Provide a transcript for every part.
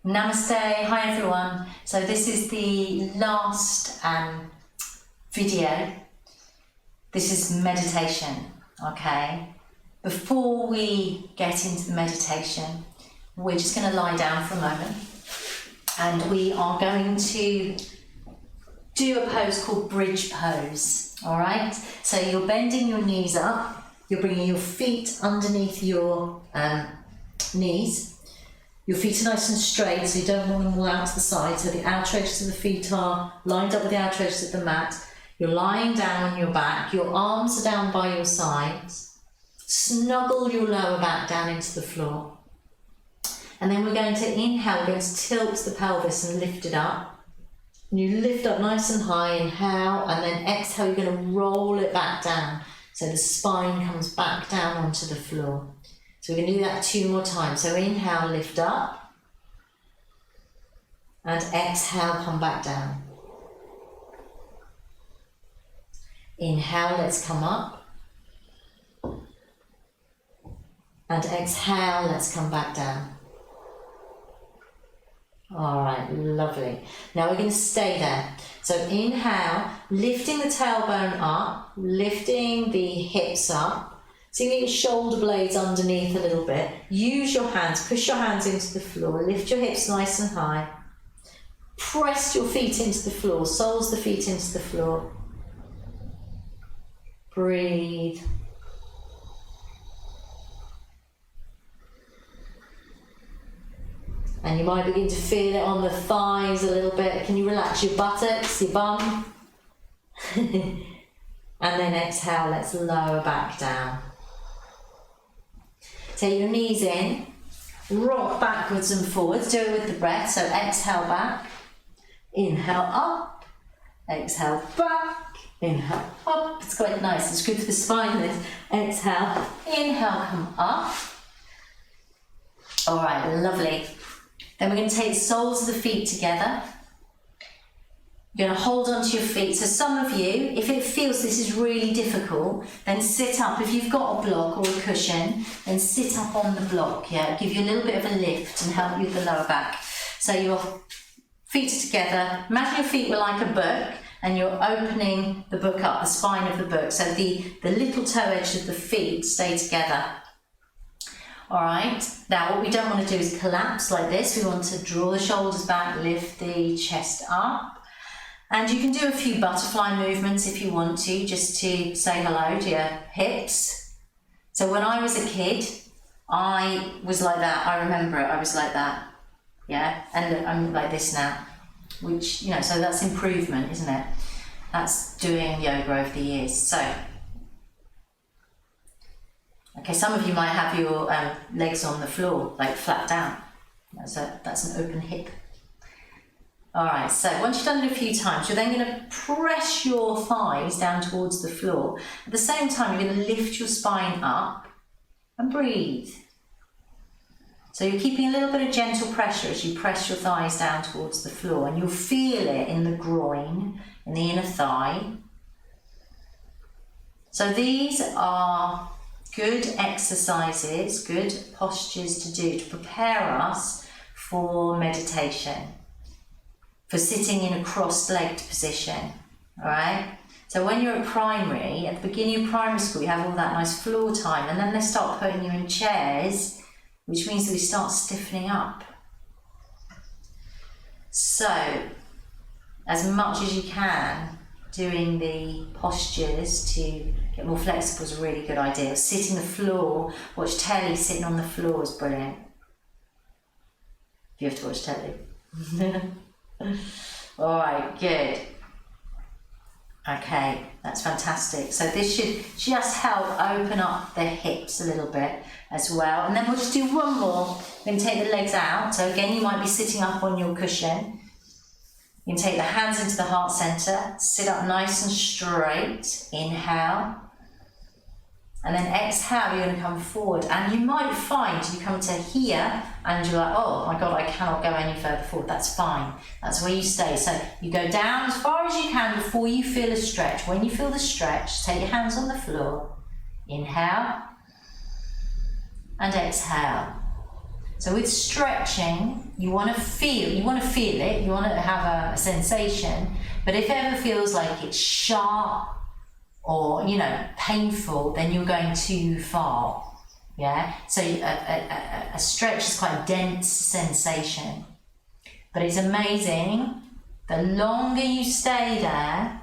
Namaste, hi everyone. So this is the last video. This is meditation, okay? Before we get into the meditation, we're just going to lie down for a moment and we are going to do a pose called bridge pose, all right? So you're bending your knees up, you're bringing your feet underneath your knees. Your feet are nice and straight, so you don't want them all out to the side, so the outer edges of the feet are lined up with the outer edges of the mat. You're lying down on your back, your arms are down by your sides. Snuggle your lower back down into the floor. And then we're going to inhale, we're going to tilt the pelvis and lift it up. And you lift up nice and high, inhale, and then exhale, you're going to roll it back down. So the spine comes back down onto the floor. So we're going to do that 2 more times. So inhale, lift up, and exhale, come back down. Inhale, let's come up, and exhale, let's come back down. All right, lovely. Now we're going to stay there. So inhale, lifting the tailbone up, lifting the hips up. So you get your shoulder blades underneath a little bit. Use your hands, push your hands into the floor, lift your hips nice and high. Press your feet into the floor, soles the feet into the floor. Breathe. And you might begin to feel it on the thighs a little bit. Can you relax your buttocks, your bum? And then exhale, let's lower back down. Take your knees in, rock backwards and forwards, do it with the breath. So exhale back, inhale up, exhale back, inhale up. It's quite nice, it's good for the spine this. Exhale, inhale, come up. All right, lovely. Then we're going to take the soles of the feet together. You're going to hold onto your feet. So some of you, if it feels this is really difficult, then sit up. If you've got a block or a cushion, then sit up on the block, yeah? Give you a little bit of a lift and help you with the lower back. So your feet are together. Imagine your feet were like a book and you're opening the book up, the spine of the book. So the little toe edge of the feet stay together. All right, now what we don't want to do is collapse like this. We want to draw the shoulders back, lift the chest up. And you can do a few butterfly movements if you want to, just to say hello to your hips. So when I was a kid, I was like that. I remember it, I was like that. Yeah, and I'm like this now, which, you know, so that's improvement, isn't it? That's doing yoga over the years. So, okay, some of you might have your legs on the floor, like flat down. That's an open hip. All right, so once you've done it a few times, you're then going to press your thighs down towards the floor. At the same time, you're going to lift your spine up and breathe. So you're keeping a little bit of gentle pressure as you press your thighs down towards the floor, and you'll feel it in the groin, in the inner thigh. So these are good exercises, good postures to do to prepare us for meditation, for sitting in a cross-legged position, all right? So when you're at primary, at the beginning of primary school, you have all that nice floor time, and then they start putting you in chairs, which means that we start stiffening up. So, as much as you can, doing the postures to get more flexible is a really good idea. Sitting on the floor, watch telly, sitting on the floor is brilliant. You have to watch telly. All right, good. Okay, that's fantastic. So this should just help open up the hips a little bit as well. And then we'll just do one more. We're going to take the legs out. So again, you might be sitting up on your cushion. You can take the hands into the heart center, sit up nice and straight. Inhale. And then exhale, you're going to come forward. And you might find you come to here and you're like, oh my God, I cannot go any further forward. That's fine. That's where you stay. So you go down as far as you can before you feel a stretch. When you feel the stretch, take your hands on the floor. Inhale. And exhale. So with stretching, you want to feel it, you want to have a sensation, but if it ever feels like it's sharp or, you know, painful, then you're going too far. Yeah, so a stretch is quite a dense sensation, but it's amazing. The longer you stay there,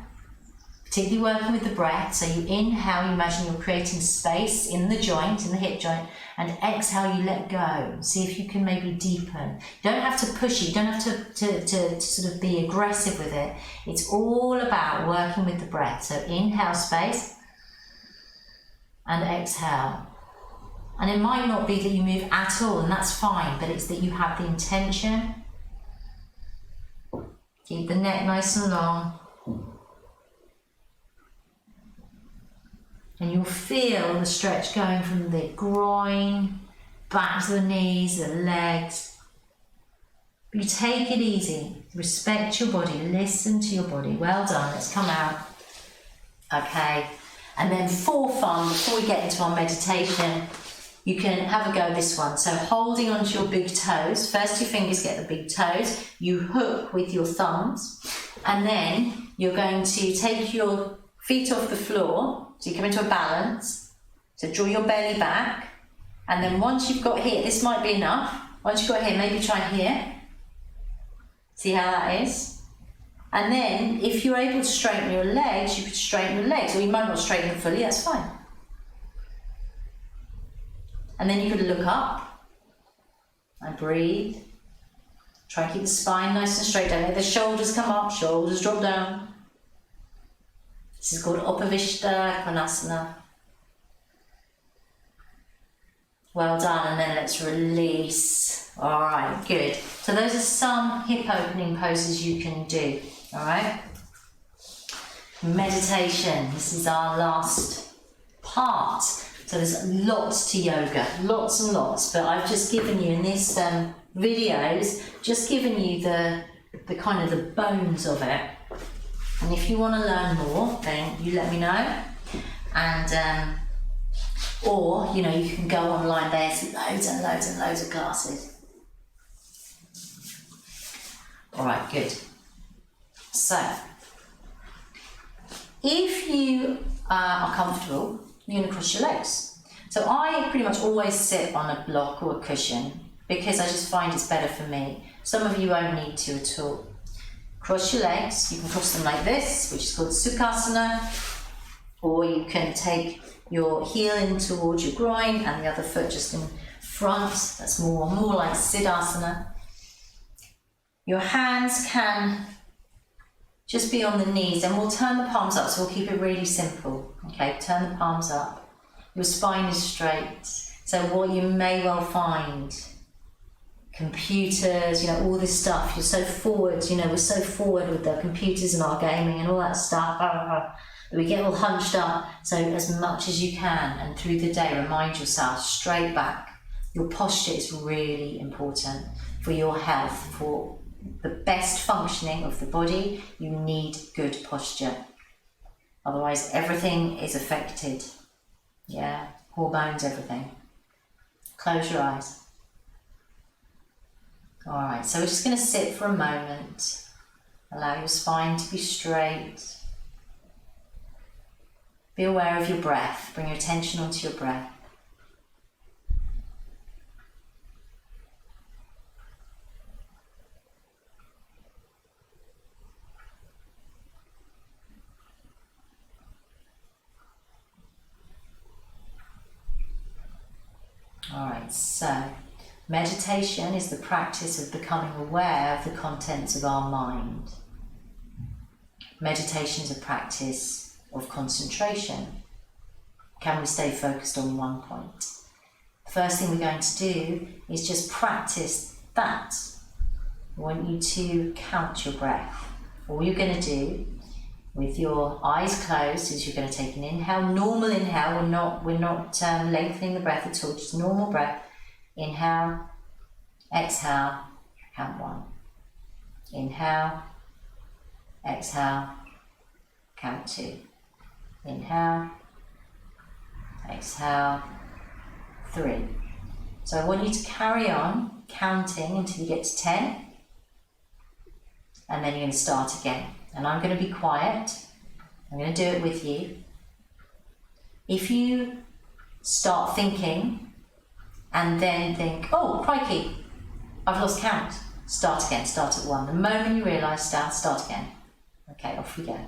particularly working with the breath, so you inhale, you imagine you're creating space in the joint, in the hip joint, and exhale, you let go. See if you can maybe deepen. You don't have to push it, you don't have to sort of be aggressive with it. It's all about working with the breath. So inhale space, and exhale. And it might not be that you move at all, and that's fine, but it's that you have the intention. Keep the neck nice and long. And you'll feel the stretch going from the groin, back to the knees, the legs. You take it easy, respect your body, listen to your body. Well done, let's come out. Okay, and then for fun, before we get into our meditation, you can have a go at this one. So holding onto your big toes, first your fingers get the big toes, you hook with your thumbs, and then you're going to take your feet off the floor, so you come into a balance, so draw your belly back, and then once you've got here, this might be enough, once you've got here, maybe try here, see how that is? And then if you're able to straighten your legs, you could straighten your legs, or you might not straighten them fully, that's fine. And then you could look up and breathe. Try and keep the spine nice and straight. Don't let the shoulders come up, shoulders drop down. This is called Upavishta Konasana. Well done, and then let's release. All right, good. So those are some hip opening poses you can do, all right? Meditation, this is our last part. So there's lots to yoga, lots and lots, but I've just given you in these videos, just given you the kind of the bones of it. And if you want to learn more, then you let me know. And, or, you know, you can go online, there's loads and loads and loads of classes. All right, good. So, if you are comfortable, you're going to cross your legs. So I pretty much always sit on a block or a cushion because I just find it's better for me. Some of you won't need to at all. Cross your legs, you can cross them like this, which is called Sukhasana, or you can take your heel in towards your groin and the other foot just in front. That's more like Siddhasana. Your hands can just be on the knees, and we'll turn the palms up, so we'll keep it really simple. Okay, turn the palms up. Your spine is straight. So what you may well find, computers, you know, all this stuff, you're so forward, you know, we're so forward with the computers and our gaming and all that stuff, we get all hunched up. So as much as you can, and through the day, remind yourself, straight back. Your posture is really important for your health, for the best functioning of the body. You need good posture. Otherwise, everything is affected. Yeah, hormones, everything. Close your eyes. All right, so we're just going to sit for a moment. Allow your spine to be straight. Be aware of your breath. Bring your attention onto your breath. All right, so meditation is the practice of becoming aware of the contents of our mind. Meditation is a practice of concentration. Can we stay focused on one point? First thing we're going to do is just practice that. I want you to count your breath. All you're going to do with your eyes closed is you're going to take an inhale, normal inhale. We're not lengthening the breath at all, just normal breath. Inhale, exhale, count 1. Inhale, exhale, count 2. Inhale, exhale, 3. So I want you to carry on counting until you get to 10, and then you're going to start again. And I'm going to be quiet. I'm going to do it with you. If you start thinking and then think, oh, crikey, I've lost count, start again, start at 1. The moment you realise, start again. Okay, off we go.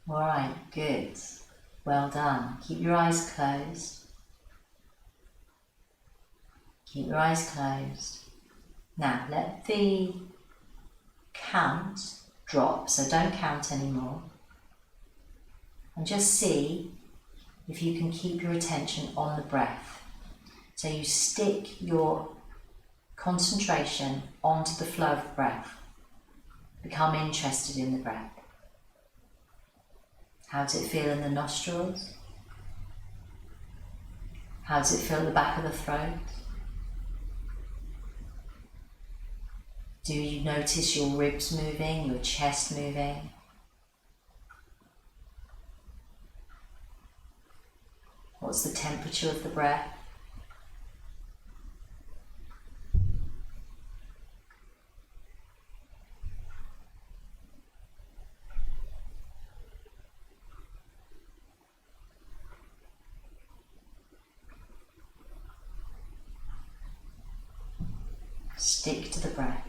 All right, good. Well done. Keep your eyes closed. Keep your eyes closed. Now, let the count drop, so don't count anymore. And just see if you can keep your attention on the breath. So you stick your concentration onto the flow of the breath. Become interested in the breath. How does it feel in the nostrils? How does it feel at the back of the throat? Do you notice your ribs moving, your chest moving? What's the temperature of the breath? Stick to the breath.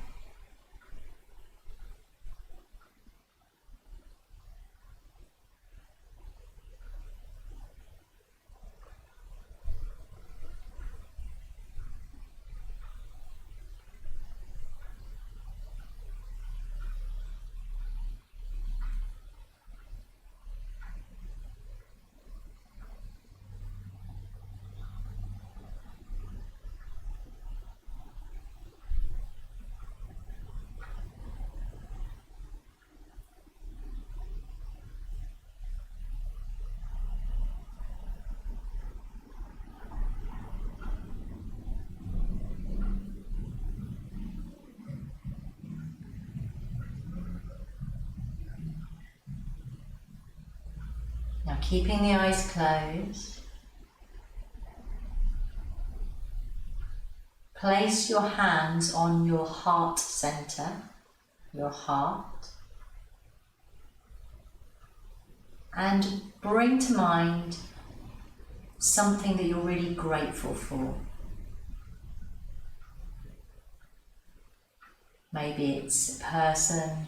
Now, keeping the eyes closed, place your hands on your heart center, your heart, and bring to mind something that you're really grateful for. Maybe it's a person,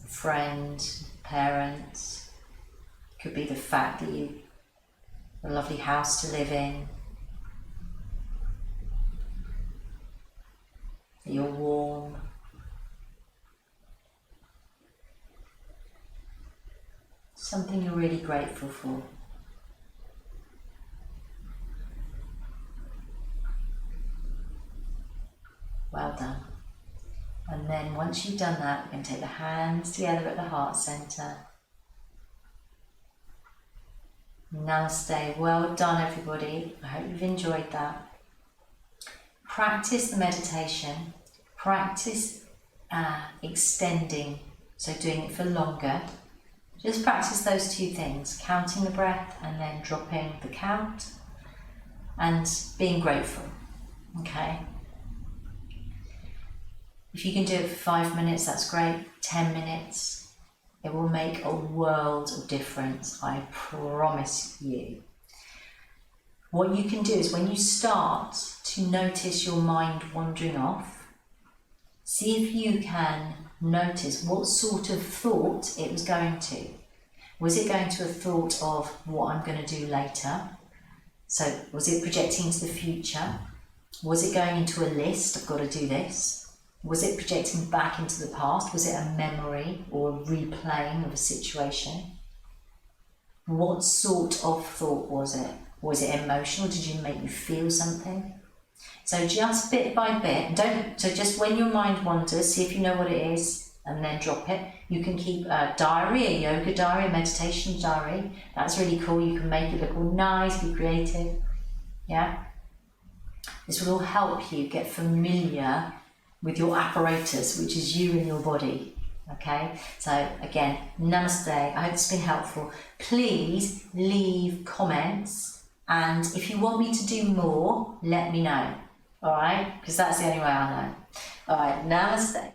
a friend, parents. It could be the fact that you have a lovely house to live in, that you're warm. Something you're really grateful for. Well done. And then once you've done that, we're going to take the hands together at the heart center. Namaste. Well done, everybody. I hope you've enjoyed that. Practice the meditation. Practice extending, so doing it for longer. Just practice those two things, counting the breath and then dropping the count. and being grateful, okay? If you can do it for 5 minutes, that's great. 10 minutes, it will make a world of difference, I promise you. What you can do is when you start to notice your mind wandering off, see if you can notice what sort of thought it was going to. Was it going to a thought of what I'm going to do later? So was it projecting into the future? Was it going into a list, I've got to do this? Was it projecting back into the past? Was it a memory or a replaying of a situation? What sort of thought was it? Was it emotional? Did you make you feel something? So just bit by bit, so just when your mind wanders, see if you know what it is and then drop it. You can keep a diary, a yoga diary, a meditation diary. That's really cool. You can make it look all nice, be creative. Yeah? This will all help you get familiar with your apparatus, which is you and your body. Okay, so again, namaste. I hope it's been helpful. Please leave comments, and if you want me to do more, let me know. All right, because that's the only way I know. All right, namaste.